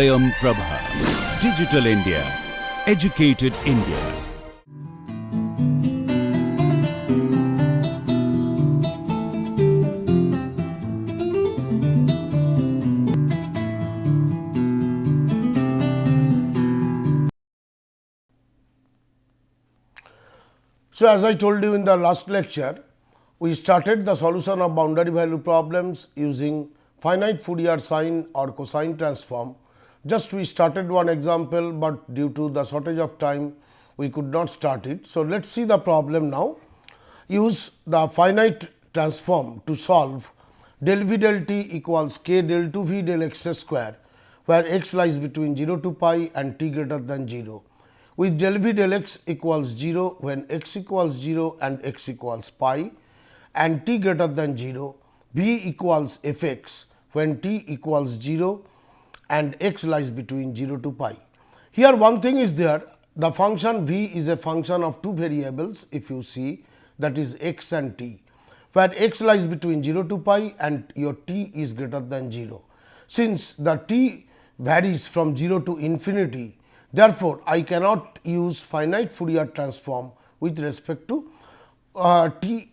Swayam Prabha. Digital India. Educated India. So, as I told you in the last lecture, we started the solution of boundary value problems using finite Fourier sine or cosine transform. Just we started one example, but due to the shortage of time, we could not start it. So, let us see the problem now. Use the finite transform to solve del v del t equals k del 2 v del x square, where x lies between 0 to pi and t greater than 0. With del v del x equals 0 when x equals 0 and x equals pi, and t greater than 0, v equals f x when t equals 0 and x lies between 0 to pi. Here one thing is there, the function v is a function of two variables, if you see, that is x and t, where x lies between 0 to pi and your t is greater than 0. Since the t varies from 0 to infinity, therefore, I cannot use finite Fourier transform with respect to t,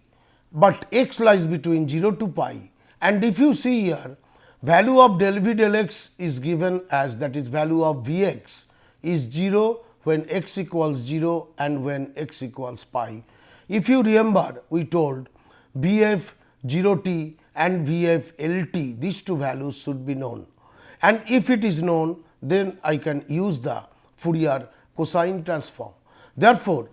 but x lies between 0 to pi. And if you see here, value of del v del x is given as, that is value of v x is 0 when x equals 0 and when x equals pi. If you remember, we told b f 0 t and v f l t, these two values should be known. And if it is known, then I can use the Fourier cosine transform. Therefore,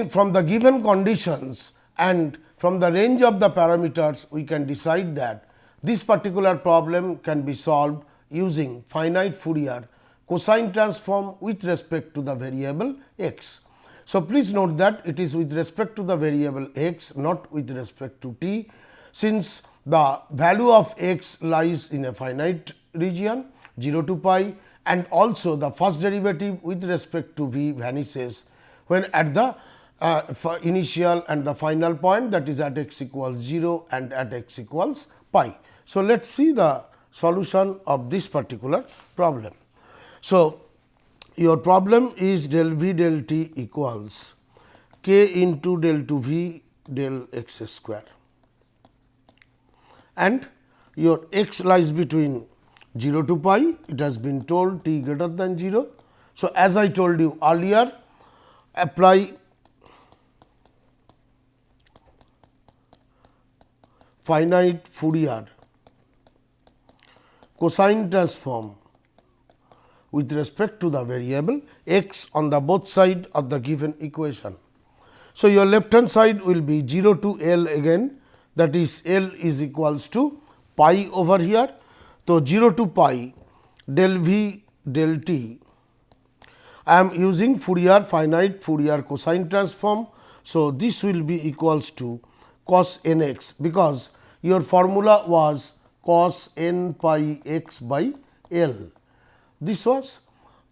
from the given conditions and from the range of the parameters, we can decide that this particular problem can be solved using finite Fourier cosine transform with respect to the variable x. So, please note that it is with respect to the variable x, not with respect to t, since the value of x lies in a finite region 0 to pi, and also the first derivative with respect to v vanishes when at the initial and the final point, that is at x equals 0 and at x equals pi. So, let us see the solution of this particular problem. So, your problem is del v del t equals k into del 2 v del x square, and your x lies between 0 to pi, it has been told t greater than 0. So, as I told you earlier, apply finite Fourier cosine transform with respect to the variable x on the both side of the given equation. So, your left hand side will be 0 to L again, that is L is equals to pi over here. So, 0 to pi del v del t, I am using Fourier finite Fourier cosine transform. So, this will be equals to cos n x, because your formula was cos n pi x by L. This was,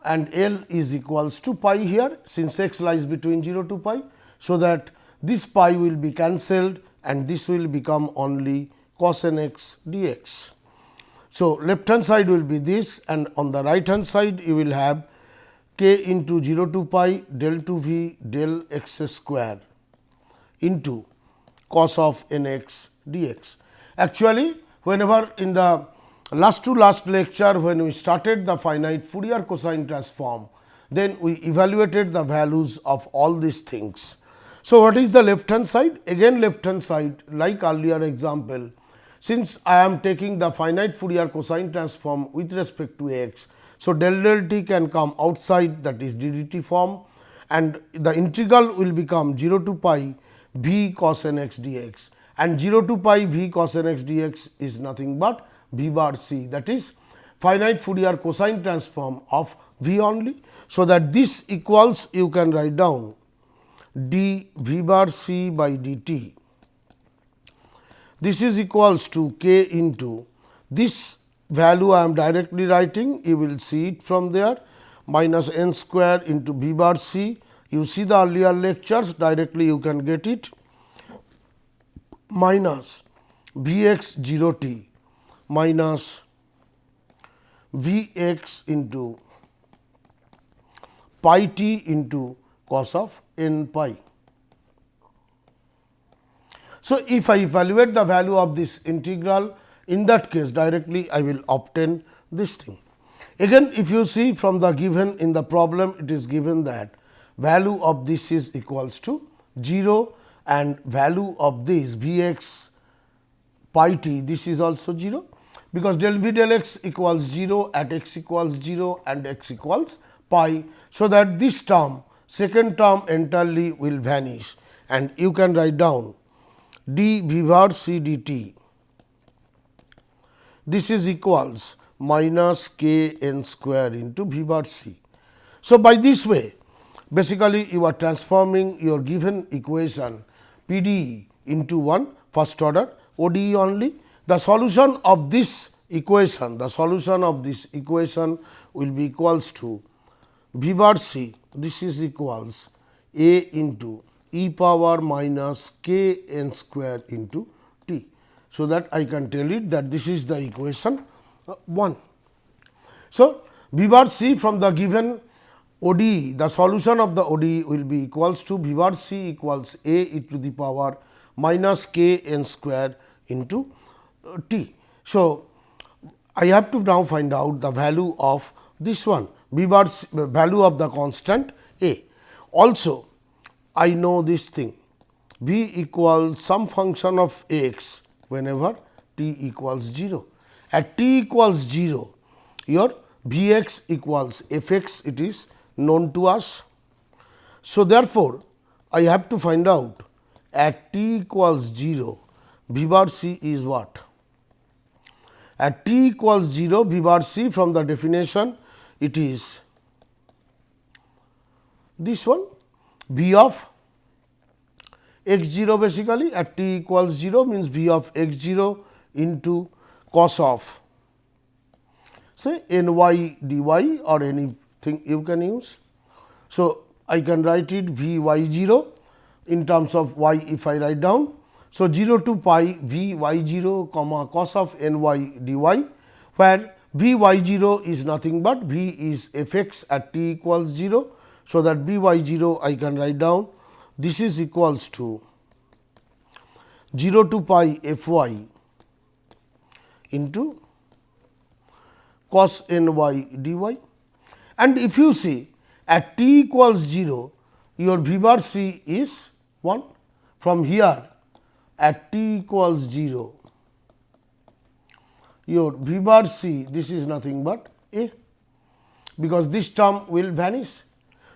and L is equals to pi here, since x lies between 0 to pi. So, that this pi will be cancelled and this will become only cos n x dx. So, left hand side will be this, and on the right hand side you will have k into 0 to pi del 2 v del x square into cos of n x dx. Actually, whenever in the last lecture, when we started the finite Fourier cosine transform, then we evaluated the values of all these things. So, what is the left hand side? Again left hand side, like earlier example, since I am taking the finite Fourier cosine transform with respect to x. So, del t can come outside, that is ddt form, and the integral will become 0 to pi v cos n x dx, and 0 to pi v cos n x dx is nothing but v bar c, that is finite Fourier cosine transform of v only. So, that this equals, you can write down d v bar c by dt. This is equals to k into this value I am directly writing, you will see it from there, minus n square into v bar c. You see the earlier lectures, directly you can get it, minus v x 0 t minus V x into pi t into cos of n pi. So, if I evaluate the value of this integral, in that case directly I will obtain this thing. Again, if you see from the given in the problem, it is given that value of this is equals to 0 and value of this V x pi t, this is also 0, because del v del x equals 0 at x equals 0 and x equals pi. So, that this term, second term entirely will vanish, and you can write down d v bar c dt, this is equals minus k n square into v bar c. So, by this way basically you are transforming your given equation PDE into one first order ODE only. The solution of this equation, will be equals to v bar c, this is equals a into e power minus k n square into t. So, that I can tell it that this is the equation 1. So, v bar c from the given ODE, the solution of the ODE will be equals to v bar c equals a e to the power minus k n square into t. So, I have to now find out the value of this one, v bar c, value of the constant a. Also, I know this thing v equals some function of x whenever t equals 0. At t equals 0, your v x equals f x, it is known to us. So, therefore, I have to find out at t equals 0, v bar c is what? At t equals 0, v bar c from the definition, it is this one, v of x 0 basically at t equals 0 means v of x 0 into cos of say n y dy or anything you can use. So, I can write it v y 0 in terms of y if I write down. So, 0 to pi v y 0 comma cos of n y dy, where v y 0 is nothing but v is f x at t equals 0. So, that v y 0 I can write down, this is equals to 0 to pi f y into cos n y dy. And if you see at t equals 0, your v bar c is 1. From here at t equals 0, your v bar c, this is nothing but a, because this term will vanish.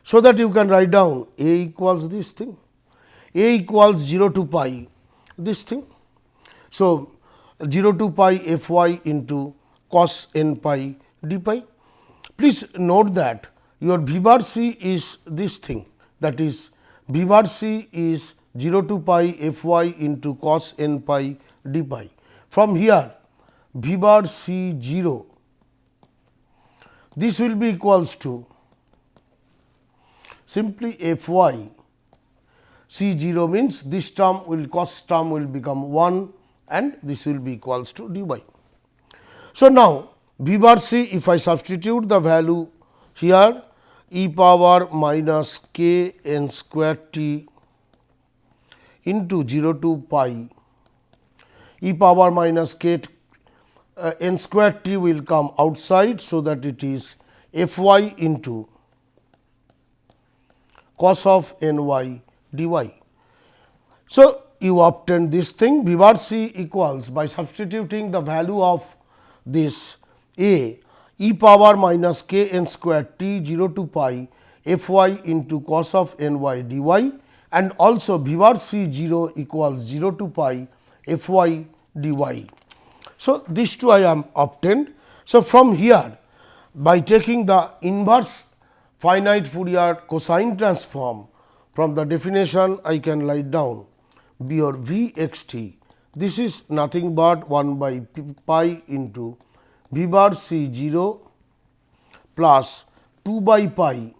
So, that you can write down a equals this thing, a equals 0 to pi this thing. So, 0 to pi f y into cos n pi d pi. Please note that your v bar c is this thing, that is v bar c is 0 to pi f y into cos n pi d pi. From here v bar c 0, this will be equals to simply f y c 0 means this term will, cos term will become 1 and this will be equals to d y. So, now v bar c, if I substitute the value here e power minus k n square t into 0 to pi e power minus k n square t will come outside. So, that it is f y into cos of n y dy. So, you obtain this thing v bar c equals, by substituting the value of this a e power minus k n square t 0 to pi f y into cos of n y dy, and also v bar c 0 equals 0 to pi f y dy. So, these two I am obtained. So, from here by taking the inverse finite Fourier cosine transform, from the definition I can write down your v x t, this is nothing but 1 by pi into v bar c 0 plus 2 by pi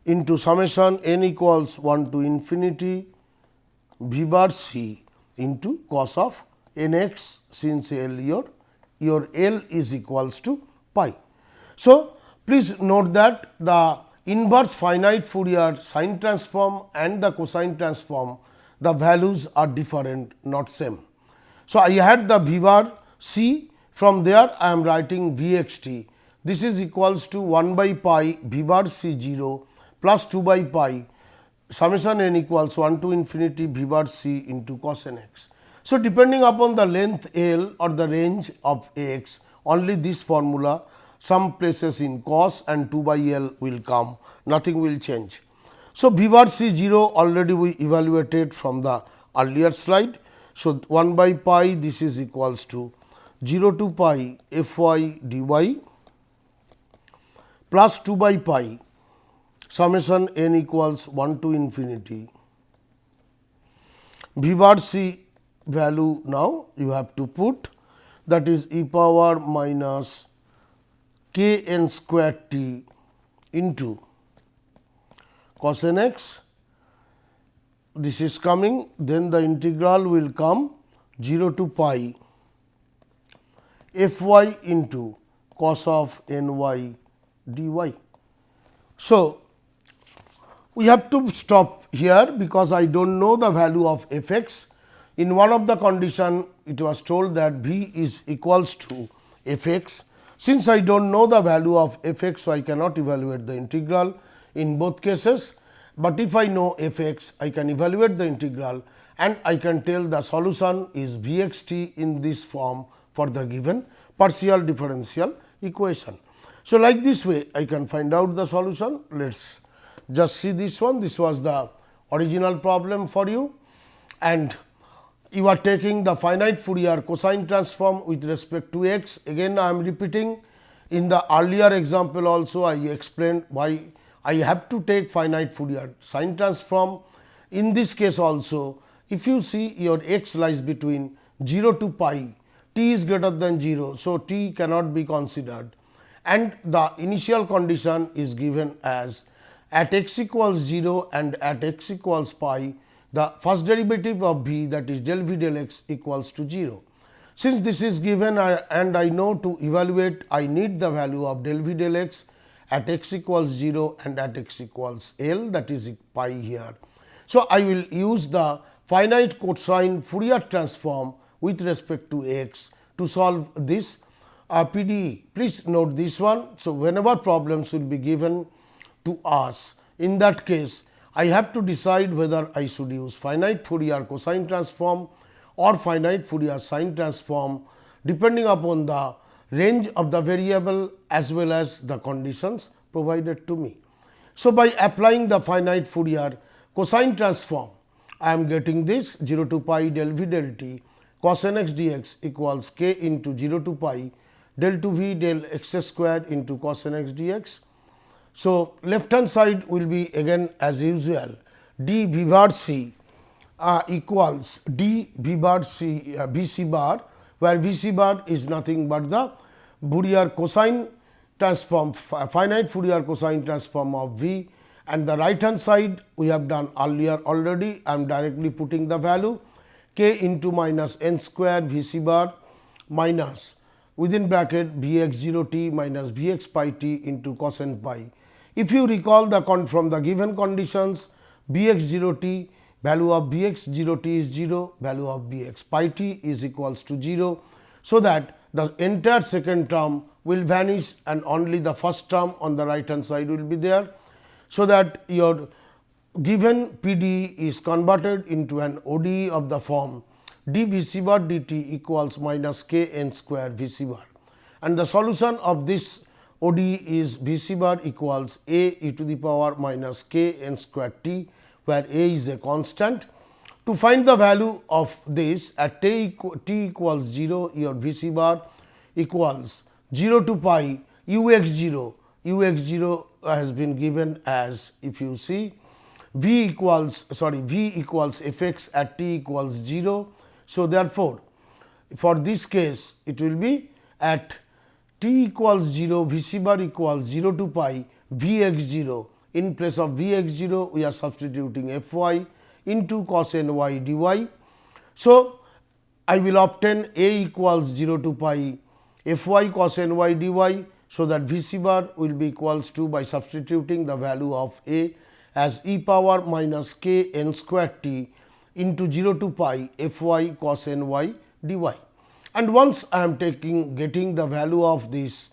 into summation n equals 1 to infinity v bar c into cos of n x, since L your your L is equals to pi. So, please note that the inverse finite Fourier sine transform and the cosine transform, the values are different, not same. So, I had the V bar C, from there I am writing V x t. This is equals to 1 by pi V bar C 0 plus 2 by pi summation n equals 1 to infinity V bar C into cos n x. So, depending upon the length L or the range of x, only this formula, some places in cos and 2 by L will come, nothing will change. So, V bar C 0 already we evaluated from the earlier slide. So, 1 by pi, this is equals to 0 to pi f y dy plus 2 by pi summation n equals 1 to infinity. V bar C value now you have to put, that is e power minus k n square t into cos n x. This is coming, then the integral will come 0 to pi f y into cos of n y dy. So, we have to stop here because I do not know the value of f x. In one of the condition, it was told that v is equals to f x. Since I do not know the value of f x, so I cannot evaluate the integral in both cases. But if I know f x, I can evaluate the integral and I can tell the solution is v x t in this form for the given partial differential equation. So, like this way I can find out the solution. Let us just see this one. This was the original problem for you, and you are taking the finite Fourier cosine transform with respect to x. Again I am repeating, in the earlier example also I explained why I have to take finite Fourier sine transform. In this case also, if you see your x lies between 0 to pi, t is greater than 0. So, t cannot be considered, and the initial condition is given as at x equals 0 and at x equals pi, the first derivative of v, that is del v del x, equals to 0. Since this is given and I know to evaluate, I need the value of del v del x at x equals 0 and at x equals L, that is pi here. So, I will use the finite cosine Fourier transform with respect to x to solve this PDE. Please note this one. So, whenever problems will be given to us, in that case I have to decide whether I should use finite Fourier cosine transform or finite Fourier sine transform, depending upon the range of the variable as well as the conditions provided to me. So, by applying the finite Fourier cosine transform, I am getting this 0 to pi del v del t cos n x dx equals k into 0 to pi del 2 v del x square into cos n x dx. So, left hand side will be again as usual d v bar c equals d v bar c v c bar, where v c bar is nothing but the Fourier cosine transform, finite Fourier cosine transform of v, and the right hand side we have done earlier already. I am directly putting the value k into minus n square v c bar minus within bracket v x 0 t minus v x pi t into cos n pi. If you recall from the given conditions, v x 0 t, value of v x 0 t is 0, value of v x pi t is equals to 0. So, that the entire second term will vanish and only the first term on the right hand side will be there. So, that your given PDE is converted into an ODE of the form d v c bar dt equals minus k n square v c bar, and the solution of this ODE is v c bar equals a e to the power minus k n square t, where a is a constant. To find the value of this at t equals 0, your v c bar equals 0 to pi u x 0, u x 0 has been given as, if you see, v equals f x at t equals 0. So, therefore, for this case it will be at t equals 0, v c bar equals 0 to pi v x 0. In place of v x 0, we are substituting f y into cos n y dy. So, I will obtain a equals 0 to pi f y cos n y dy. So, that V c bar will be equals to, by substituting the value of a as e power minus k n square t into 0 to pi f y cos n y dy. And once I am getting the value of this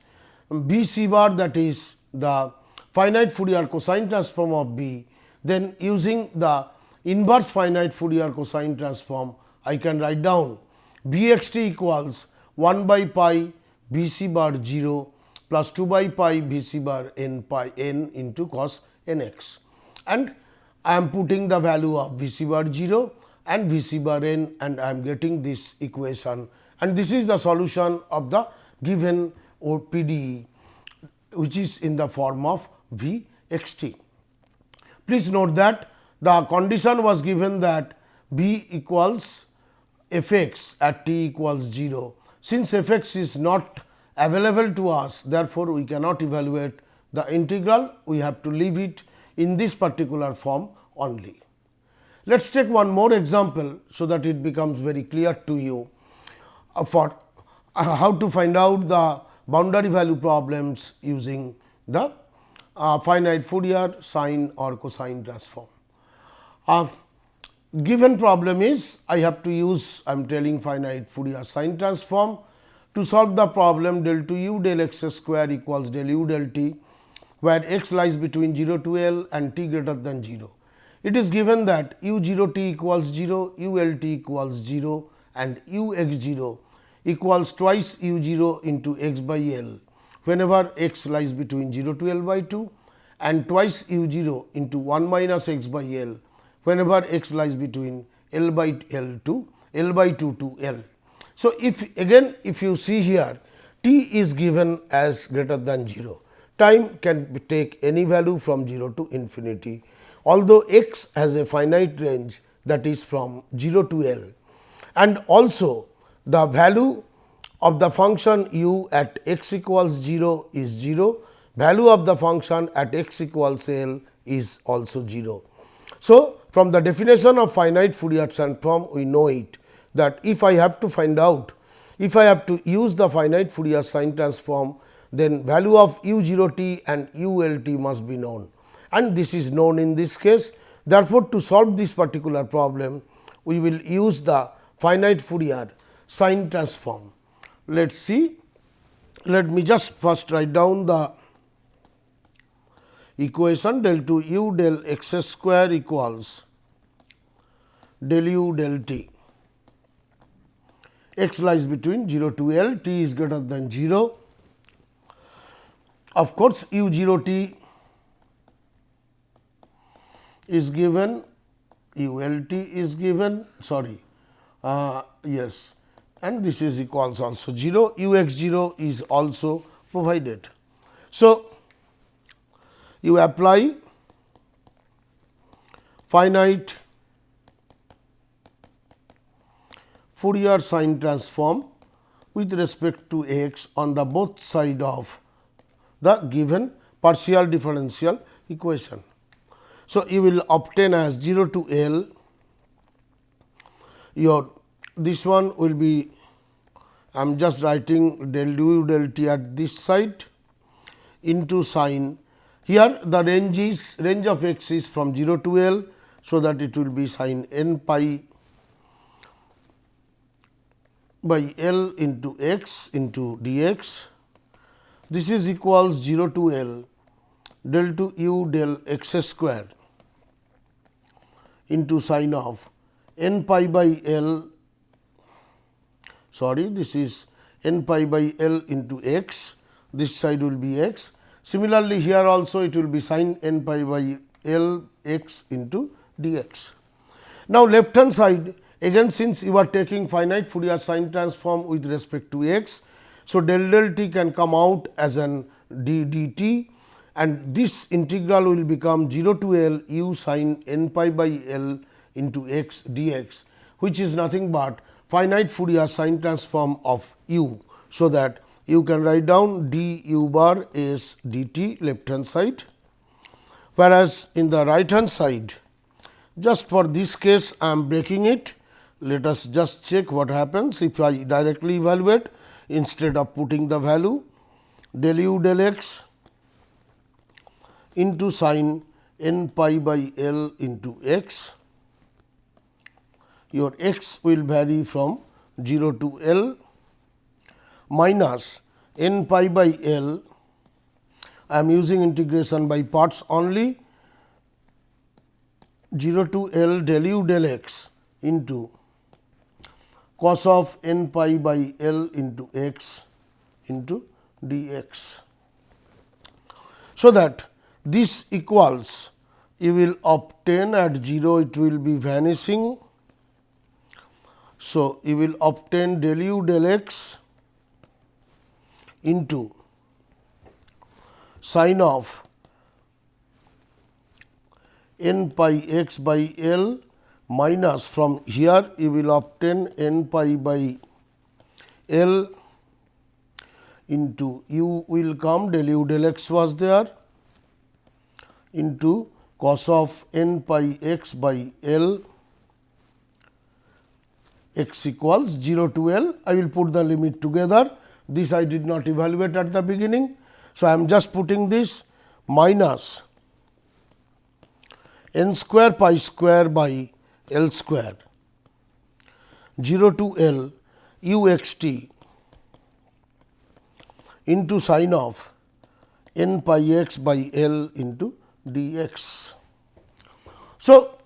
B c bar, that is the finite Fourier cosine transform of B, then using the inverse finite Fourier cosine transform, I can write down B x t equals 1 by pi B c bar 0 plus 2 by pi B c bar n pi n into cos n x. And I am putting the value of V c bar 0 and V c bar n, and I am getting this equation, and this is the solution of the given PDE, which is in the form of V x t. Please note that the condition was given that B equals f x at t equals 0. Since f x is not available to us, therefore, we cannot evaluate the integral, we have to leave it in this particular form only. Let us take one more example, so that it becomes very clear to you for how to find out the boundary value problems using the finite Fourier sine or cosine transform. Given problem is, I have to use, I am telling, finite Fourier sine transform to solve the problem del 2 u del x square equals del u del t, where x lies between 0 to L and t greater than 0. It is given that u 0 t equals 0, u L t equals 0 and u x 0 equals twice u 0 into x by L, whenever x lies between 0 to L by 2, and twice u 0 into 1 minus x by L, whenever x lies between L by L to L by 2 to L. So, if you see here, t is given as greater than 0. Time can take any value from 0 to infinity, although x has a finite range, that is from 0 to L, and also the value of the function u at x equals 0 is 0, value of the function at x equals L is also 0. So, from the definition of finite Fourier transform, we know it that if I have to find out, if I have to use the finite Fourier sine transform, then value of u 0 t and u L t must be known, and this is known in this case. Therefore, to solve this particular problem, we will use the finite Fourier sine transform. Let us see. Let me just first write down the equation del 2 u del x square equals del u del t. X lies between 0 to L, t is greater than 0. Of course, u 0 t is given, u L t is given, yes, and this is equals also 0, u x 0 is also provided. So, you apply finite Fourier sine transform with respect to x on the both side of the given partial differential equation. So, you will obtain as 0 to L, your this one will be, I am just writing del u del t at this side into sine. Here the range of x is from 0 to L. So, that it will be sine n pi by L into x into dx. This is equals 0 to L del to u del x square into sine of n pi by L, this is n pi by L into x, this side will be x. Similarly, here also it will be sine n pi by L x into dx. Now, left hand side, again since you are taking finite Fourier sine transform with respect to x. So, del t can come out as an dt, and this integral will become 0 to L u sine n pi by L into x dx, which is nothing but finite Fourier sine transform of u. So, that you can write down d u bar is dt left hand side, whereas in the right hand side, just for this case I am breaking it. Let us just check what happens if I directly evaluate. instead of putting the value del u del x into sin n pi by L into x. Your x will vary from 0 to L minus n pi by L. I am using integration by parts only, 0 to L del u del x into cos of n pi by L into x into dx. So that this equals, you will obtain at 0, it will be vanishing. So, you will obtain del u del x into sin of n pi x by L minus, from here you will obtain n pi by L into u will come, del u del x was there, into cos of n pi x by L, x equals 0 to L. I will put the limit together. This I did not evaluate at the beginning. So, I am just putting this minus n square pi square by L square 0 to L u x t into sin of n pi x by L into dx. So,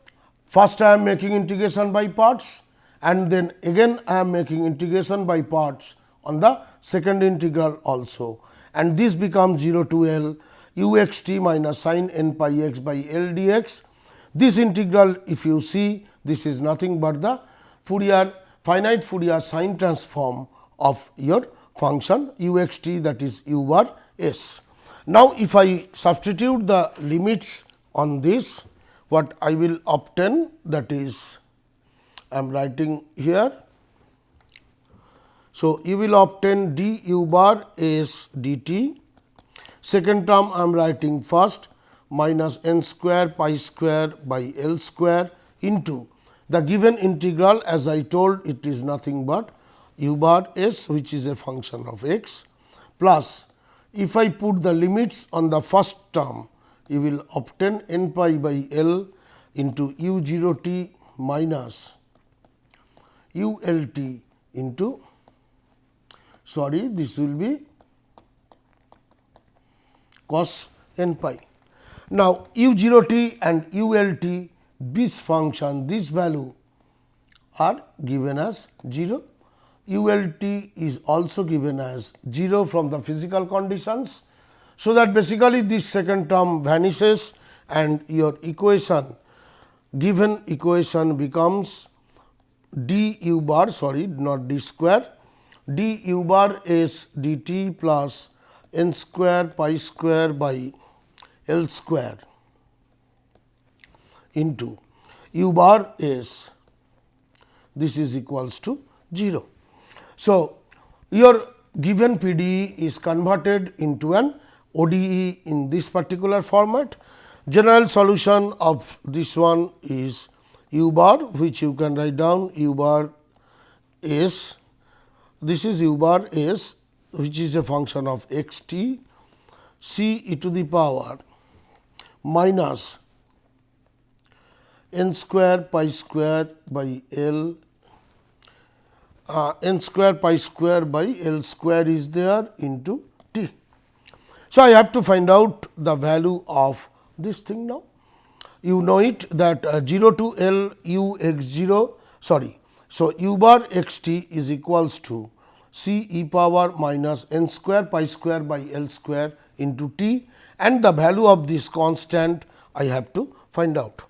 first I am making integration by parts, and then again I am making integration by parts on the second integral also, and this becomes 0 to L u x t minus sin n pi x by L dx. This integral, if you see, this is nothing but the Fourier, finite Fourier sine transform of your function u x t, that is u bar s. Now, if I substitute the limits on this, what I will obtain, that is, I am writing here. So, you will obtain d u bar s dt. Second term I am writing first, minus n square pi square by L square into the given integral, as I told, it is nothing but u bar s, which is a function of x, plus, if I put the limits on the first term, you will obtain n pi by L into u 0 t minus u L t into, sorry, this will be cos n pi. Now, u 0 t and u L t, this function, this value are given as 0. u L t is also given as 0 from the physical conditions. So, that basically this second term vanishes and your equation, given equation becomes d u bar, sorry, not d square, d u bar s dt plus n square pi square by L square into u bar s, this is equals to 0. So, your given PDE is converted into an ODE in this particular format. General solution of this one is u bar, which you can write down u bar s. This is u bar s, which is a function of x t c e to the power minus n square pi square by L, n square pi square by L square is there into t. So, I have to find out the value of this thing now. You know it that 0 to L u x 0, sorry. So, u bar x t is equals to c e power minus n square pi square by L square into t, and the value of this constant I have to find out.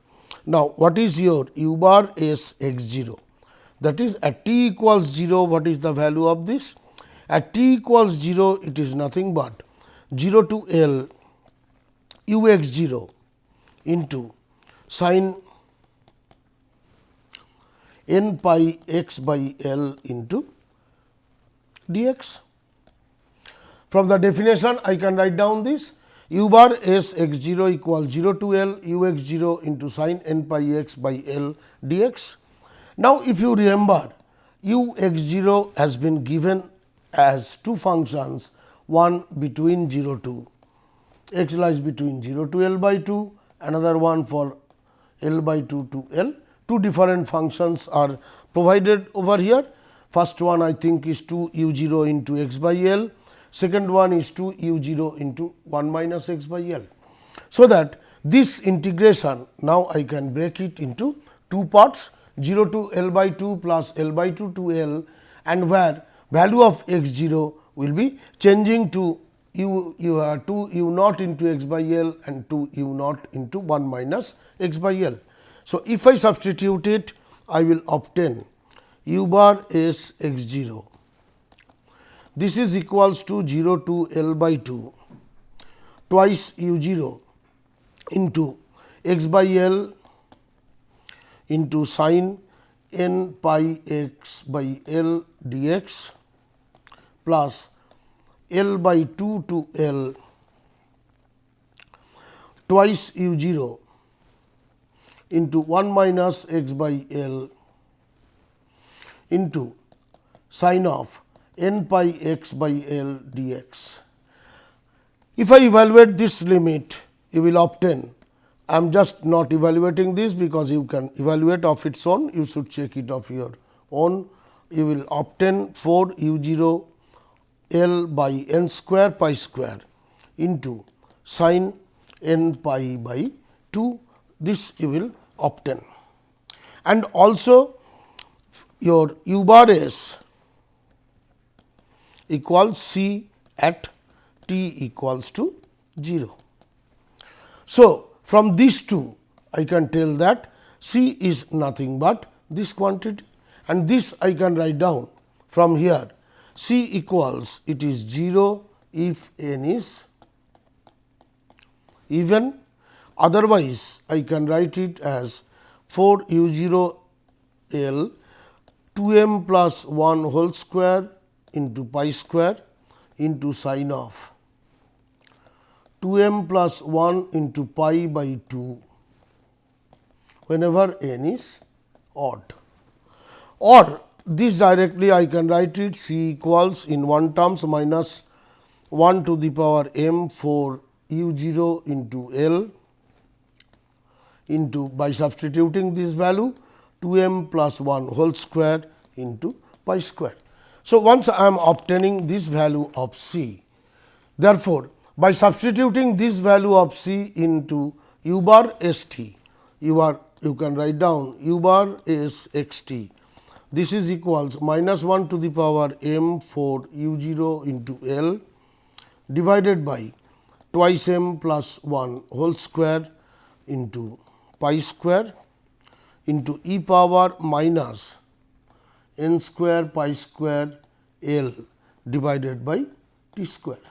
Now, what is your u bar s x 0? That is, at t equals 0, what is the value of this? At t equals 0, it is nothing but 0 to L u x 0 into sin n pi x by L into dx. From the definition, I can write down this u bar s x 0 equals 0 to L u x 0 into sin n pi x by L dx. Now, if you remember, u x 0 has been given as two functions, one between 0 to x lies between 0 to L by 2, another one for L by 2 to L. Two different functions are provided over here. First one I think is 2 u 0 into x by L, second one is 2 u 0 into 1 minus x by L. So, that this integration now I can break it into two parts, 0 to L by 2 plus L by 2 to L, and where value of x 0 will be changing to 2 u naught into x by L and 2 u naught into 1 minus x by L. So, if I substitute it, I will obtain u bar is x 0. This is equals to 0 to L by 2 twice u 0 into x by L into sin n pi x by L dx plus L by 2 to L twice u 0 into 1 minus x by L into sin of n pi x by L dx. If I evaluate this limit, you will obtain, I am just not evaluating this because you can evaluate of its own, you should check it of your own. You will obtain 4 u 0 L by n square pi square into sin n pi by 2, this you will obtain. And also your u bar s equals c at t equals to 0. So, from these two I can tell that c is nothing but this quantity, and this I can write down from here, c equals, it is 0 if n is even, otherwise I can write it as 4 u 0 L 2 m plus 1 whole square into pi square into sin of 2 m plus 1 into pi by 2 whenever n is odd, or this directly I can write it, c equals in one terms minus 1 to the power m for u 0 into L into, by substituting this value, 2 m plus 1 whole square into pi square. So, once I am obtaining this value of c, therefore, by substituting this value of c into u bar s t, you can write down u bar is x t. This is equals minus 1 to the power m for u 0 into L divided by twice m plus 1 whole square into pi square into e power minus n square pi square L divided by t square.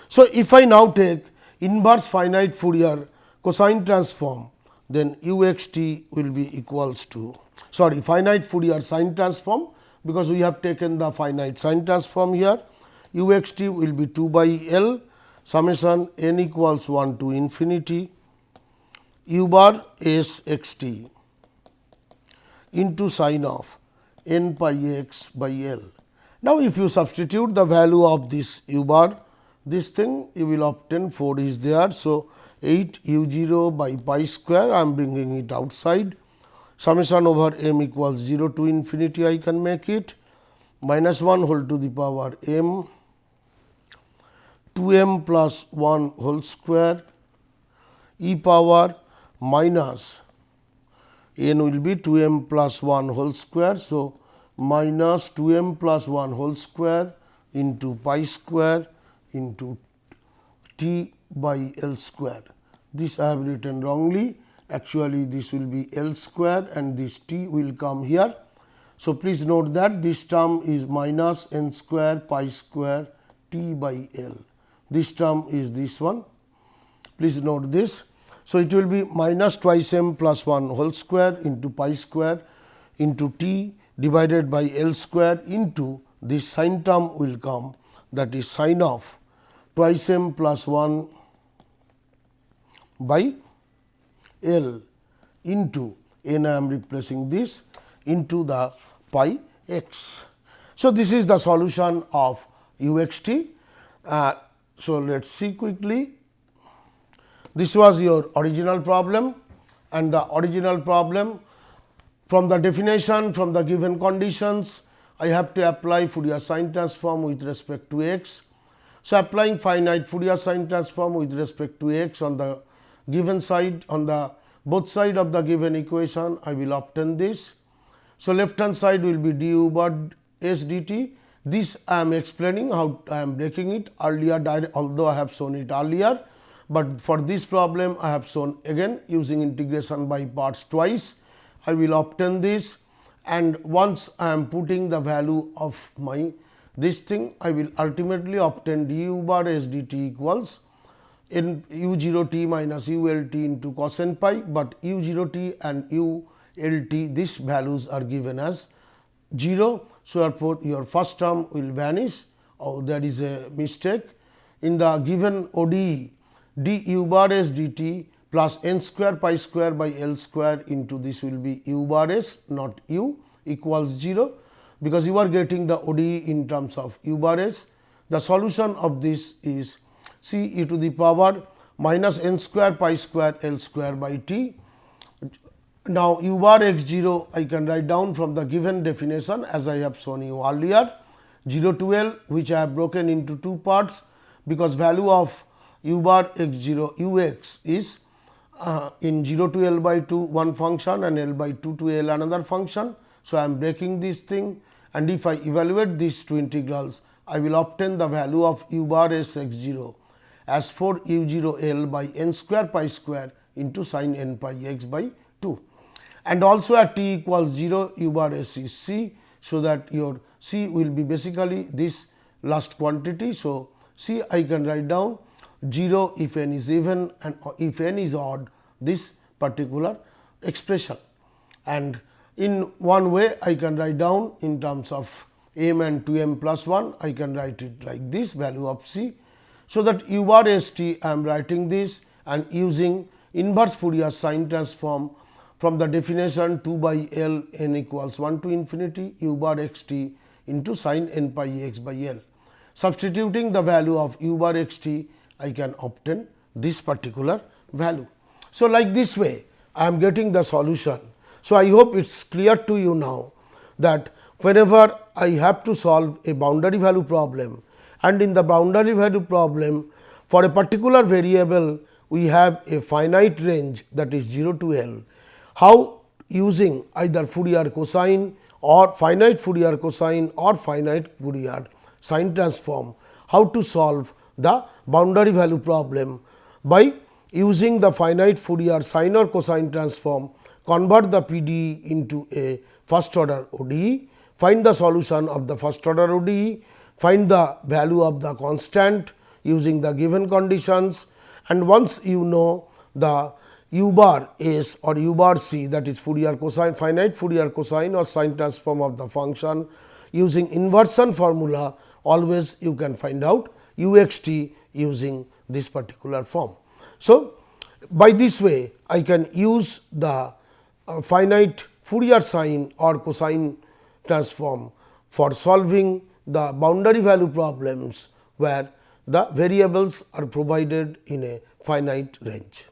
So, if I now take inverse finite Fourier cosine transform, then u x t will be equals to, sorry, finite Fourier sine transform, because we have taken the finite sine transform here, u x t will be 2 by L summation n equals 1 to infinity u bar s x t into sin of n pi x by L. Now, if you substitute the value of this u bar, this thing you will obtain 4 is there. So, 8 u 0 by pi square, I am bringing it outside, summation over m equals 0 to infinity, I can make it minus 1 whole to the power m 2 m plus 1 whole square e power minus n will be 2 m plus 1 whole square. So, minus 2 m plus 1 whole square into pi square into t by L square. This I have written wrongly, actually this will be L square and this t will come here. So, please note that this term is minus n square pi square t by L. This term is this one, please note this. So, it will be minus twice m plus 1 whole square into pi square into t divided by L square into this sin term will come, that is sin of twice m plus 1 by L into n, I am replacing this into the pi x. So, this is the solution of uxt. So, let us see quickly. This was your original problem, and the original problem, from the definition, from the given conditions, I have to apply Fourier sine transform with respect to x. So, applying finite Fourier sine transform with respect to x on the given side, on the both side of the given equation, I will obtain this. So, left hand side will be du bar s dt. This I am explaining how I am breaking it earlier, although I have shown it earlier, but for this problem I have shown again using integration by parts twice. I will obtain this, and once I am putting the value of my this thing, I will ultimately obtain du bar s dt equals in u 0 t minus u L t into cos n pi, but u 0 t and u L t, these values are given as 0. So, therefore, your first term will vanish. Oh, there is a mistake. In the given ODE, d u bar s dt plus n square pi square by L square into this will be u bar s, not u, equals 0, because you are getting the ODE in terms of u bar s. The solution of this is c e to the power minus n square pi square L square by t. Now, u bar x 0 I can write down from the given definition as I have shown you earlier, 0 to L, which I have broken into two parts, because value of u bar x 0 u x is in 0 to L by 2 one function and L by 2 to L another function. So, I am breaking this thing, and if I evaluate these two integrals, I will obtain the value of u bar s x 0 as 4 u 0 L by n square pi square into sin n pi x by 2. And also at t equals 0, u bar s is c. So, that your c will be basically this last quantity. So, c I can write down 0 if n is even and if n is odd, this particular expression. And in one way I can write down in terms of m and 2m plus 1, I can write it like this, value of c. So, that u bar s t I am writing this and using inverse Fourier sine transform from the definition 2 by L n equals 1 to infinity u bar x t into sin n pi x by L. Substituting the value of u bar x t, I can obtain this particular value. So, like this way I am getting the solution. So, I hope it is clear to you now that whenever I have to solve a boundary value problem, and in the boundary value problem for a particular variable we have a finite range, that is 0 to L, how using either Fourier cosine or finite Fourier cosine or finite Fourier sine transform, how to solve the boundary value problem by using the finite Fourier sine or cosine transform, convert the PDE into a first order ODE, find the solution of the first order ODE, find the value of the constant using the given conditions, and once you know the u bar s or u bar c, that is Fourier cosine, finite Fourier cosine or sine transform of the function, using inversion formula, always you can find out u x t using this particular form. So, by this way I can use the finite Fourier sine or cosine transform for solving the boundary value problems where the variables are provided in a finite range.